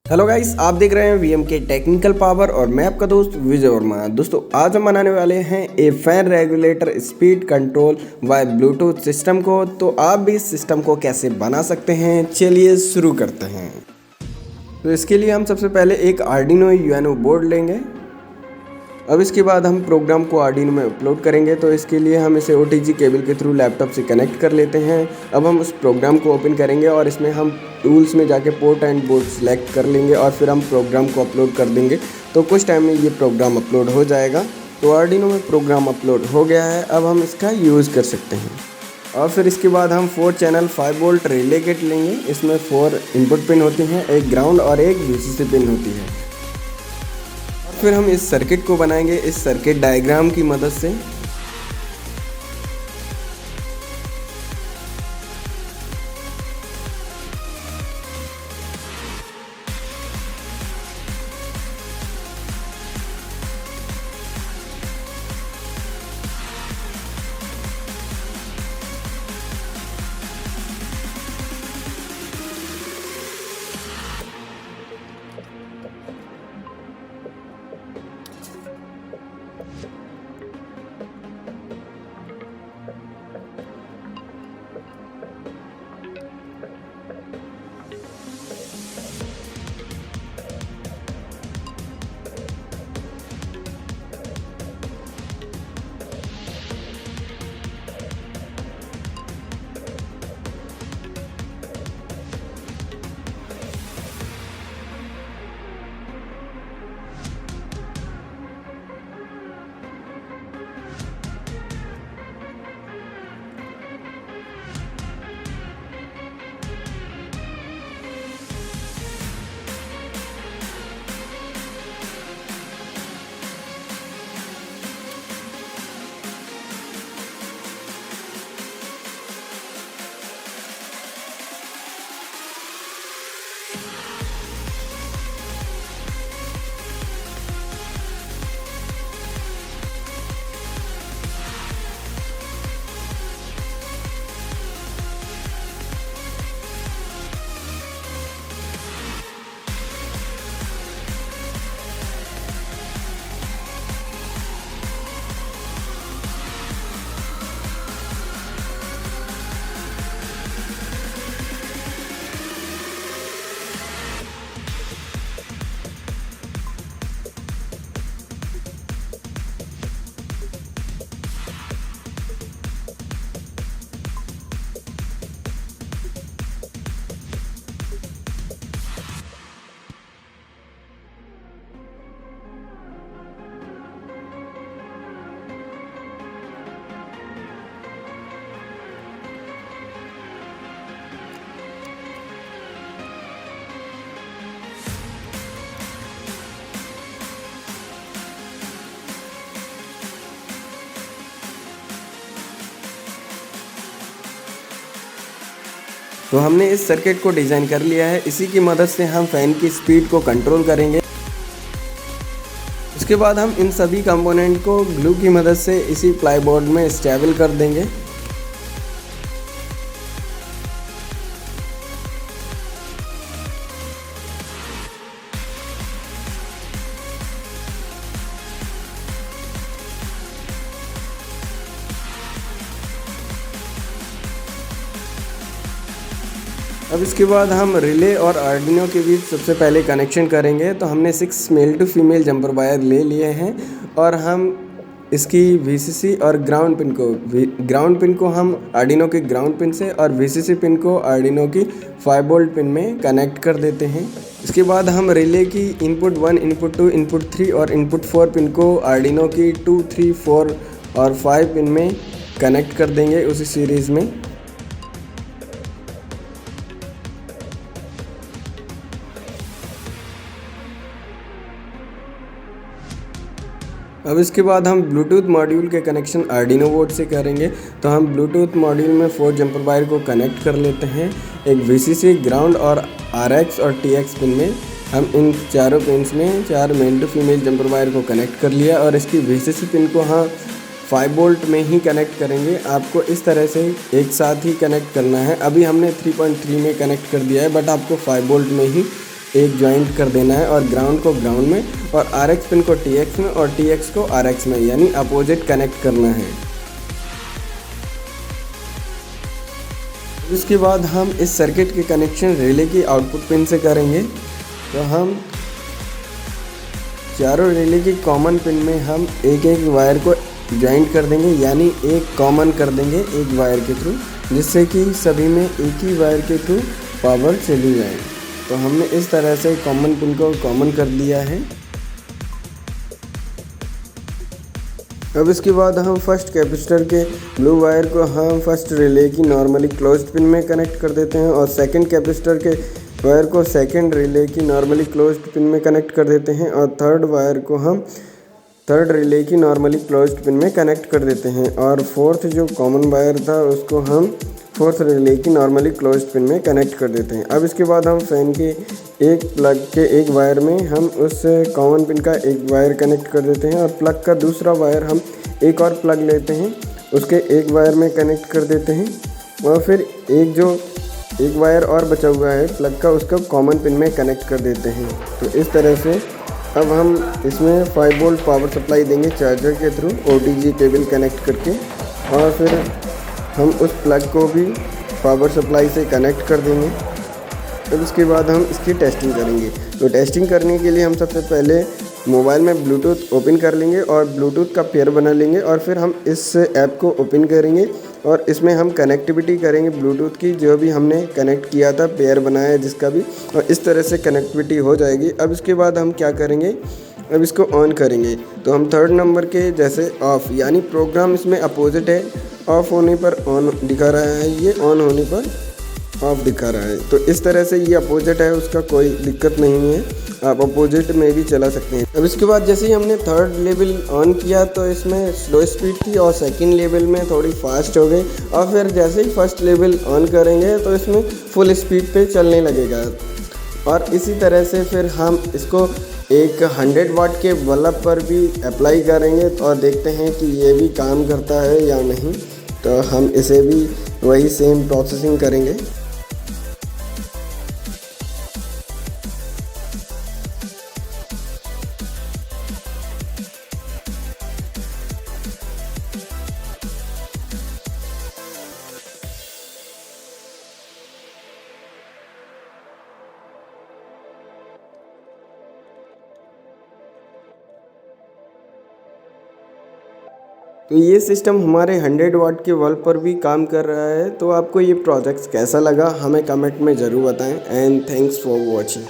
Hello guys, आप देख रहे हैं वीएम के टेक्निकल पावर और मैं आपका दोस्त विजय वर्मा। दोस्तों आज हम बनाने वाले हैं a fan regulator speed control via Bluetooth system को। तो आप भी इस सिस्टम को कैसे बना सकते हैं, चलिए शुरू करते हैं। तो इसके लिए हम सबसे पहले एक आर्डिनो यूएनओ बोर्ड लेंगे। अब इसके बाद हम प्रोग्राम को आर्डिनो में अपलोड करेंगे। तो इसके लिए हम इसे ओटीजी केबल के थ्रू लैपटॉप से कनेक्ट कर लेते हैं। अब हम उस प्रोग्राम को ओपन करेंगे और इसमें हम टूल्स में जाके पोर्ट एंड बोर्ड सेलेक्ट कर लेंगे और फिर हम प्रोग्राम को अपलोड कर देंगे। तो कुछ टाइम में ये प्रोग्राम अपलोड हो जाएगा। तो आर्डिनो में प्रोग्राम अपलोड हो गया है, अब हम इसका यूज़ कर सकते हैं। और फिर इसके बाद हम 4 चैनल 5 वोल्ट रिले किट लेंगे। इसमें 4 इनपुट पिन होती हैं, एक ग्राउंड और एक वीसीसी पिन होती है। फिर हम इस सर्किट को बनाएंगे इस सर्किट डायग्राम की मदद से। तो हमने इस सर्किट को डिज़ाइन कर लिया है। इसी की मदद से हम फ़ैन की स्पीड को कंट्रोल करेंगे। उसके बाद हम इन सभी कंपोनेंट को ग्लू की मदद से इसी प्लाईबोर्ड में स्टेबल कर देंगे। अब इसके बाद हम रिले और आर्डिनो के बीच सबसे पहले कनेक्शन करेंगे। तो हमने 6 male to female jumper wire ले लिए हैं और हम इसकी वीसीसी और ग्राउंड पिन को हम आर्डिनो के ग्राउंड पिन से और वीसीसी पिन को आर्डिनो की 5 वोल्ट पिन में कनेक्ट कर देते हैं। इसके बाद हम रिले की इनपुट 1, इनपुट 2, इनपुट 3 और इनपुट 4 पिन को आर्डिनो की 2, 3, 4 और 5 पिन में कनेक्ट कर देंगे उसी सीरीज़ में। अब इसके बाद हम ब्लूटूथ मॉड्यूल के कनेक्शन आर्डिनो बोर्ड से करेंगे। तो हम ब्लूटूथ मॉड्यूल में 4 जंपर वायर को कनेक्ट कर लेते हैं। एक वीसीसी, ग्राउंड और आरएक्स और टीएक्स पिन में हम इन चारों पिन्स में 4 male to female jumper wire को कनेक्ट कर लिया और इसकी वीसीसी पिन को हम 5 वोल्ट में ही कनेक्ट करेंगे। आपको इस तरह से एक साथ ही कनेक्ट करना है। अभी हमने 3.3 में कनेक्ट कर दिया है, बट आपको 5 वोल्ट में ही एक ज्वाइंट कर देना है और ग्राउंड को ग्राउंड में और RX पिन को TX में और TX को RX में, यानी अपोजिट कनेक्ट करना है। उसके बाद हम इस सर्किट के कनेक्शन रिले की आउटपुट पिन से करेंगे। तो हम चारों रिले की कॉमन पिन में हम एक एक वायर को ज्वाइंट कर देंगे, यानी एक कॉमन कर देंगे एक वायर के थ्रू, जिससे कि सभी में एक ही वायर के थ्रू पावर चली जाए। तो हमने इस तरह से कॉमन पिन को कॉमन कर दिया है। अब इसके बाद हम फर्स्ट कैपेसिटर के ब्लू वायर को हम फर्स्ट रिले की नॉर्मली क्लोज्ड पिन में कनेक्ट कर देते हैं और सेकंड कैपेसिटर के वायर को सेकंड रिले की नॉर्मली क्लोज्ड पिन में कनेक्ट कर देते हैं और थर्ड वायर को हम थर्ड रिले की नॉर्मली क्लोज्ड पिन में कनेक्ट कर देते हैं और फोर्थ जो कॉमन वायर था उसको हम फोर्थ रिले की नॉर्मली क्लोज्ड पिन में कनेक्ट कर देते हैं। अब इसके बाद हम फैन के एक प्लग के एक वायर में हम उस कॉमन पिन का एक वायर कनेक्ट कर देते हैं और प्लग का दूसरा वायर हम एक और प्लग लेते हैं, उसके एक वायर में कनेक्ट कर देते हैं और फिर एक वायर और बचा हुआ है प्लग का, उसका कॉमन पिन में कनेक्ट कर देते हैं। तो इस तरह से अब हम इसमें 5 वोल्ट पावर सप्लाई देंगे चार्जर के थ्रू OTG केबल कनेक्ट करके और फिर हम उस प्लग को भी पावर सप्लाई से कनेक्ट कर देंगे। अब इसके बाद हम इसकी टेस्टिंग करेंगे। तो टेस्टिंग करने के लिए हम सबसे पहले मोबाइल में ब्लूटूथ ओपन कर लेंगे और ब्लूटूथ का पेयर बना लेंगे और फिर हम इस ऐप को ओपन करेंगे और इसमें हम कनेक्टिविटी करेंगे ब्लूटूथ की, जो भी हमने कनेक्ट किया था पेयर बनाया है जिसका भी, और इस तरह से कनेक्टिविटी हो जाएगी। अब इसके बाद हम क्या करेंगे, अब इसको ऑन करेंगे। तो हम थर्ड नंबर के जैसे ऑफ़, यानी प्रोग्राम इसमें अपोजिट है, ऑफ़ होने पर ऑन दिखा रहा है, ये ऑन होने पर ऑफ दिखा रहा है। तो इस तरह से ये अपोजिट है, उसका कोई दिक्कत नहीं है, आप अपोजिट में भी चला सकते हैं। अब इसके बाद जैसे ही हमने थर्ड लेवल ऑन किया तो इसमें स्लो स्पीड थी और सेकंड लेवल में थोड़ी फास्ट हो गई और फिर जैसे ही फर्स्ट लेवल ऑन करेंगे तो इसमें फुल स्पीड पे चलने लगेगा। और इसी तरह से फिर हम इसको एक 100 वाट के बल्ब पर भी अप्लाई करेंगे और देखते हैं कि ये भी काम करता है या नहीं। तो हम इसे भी वही सेम प्रोसेसिंग करेंगे। तो ये सिस्टम हमारे 100 वाट के बल्ब पर भी काम कर रहा है। तो आपको ये प्रोजेक्ट कैसा लगा हमें कमेंट में ज़रूर बताएं एंड थैंक्स फॉर वॉचिंग।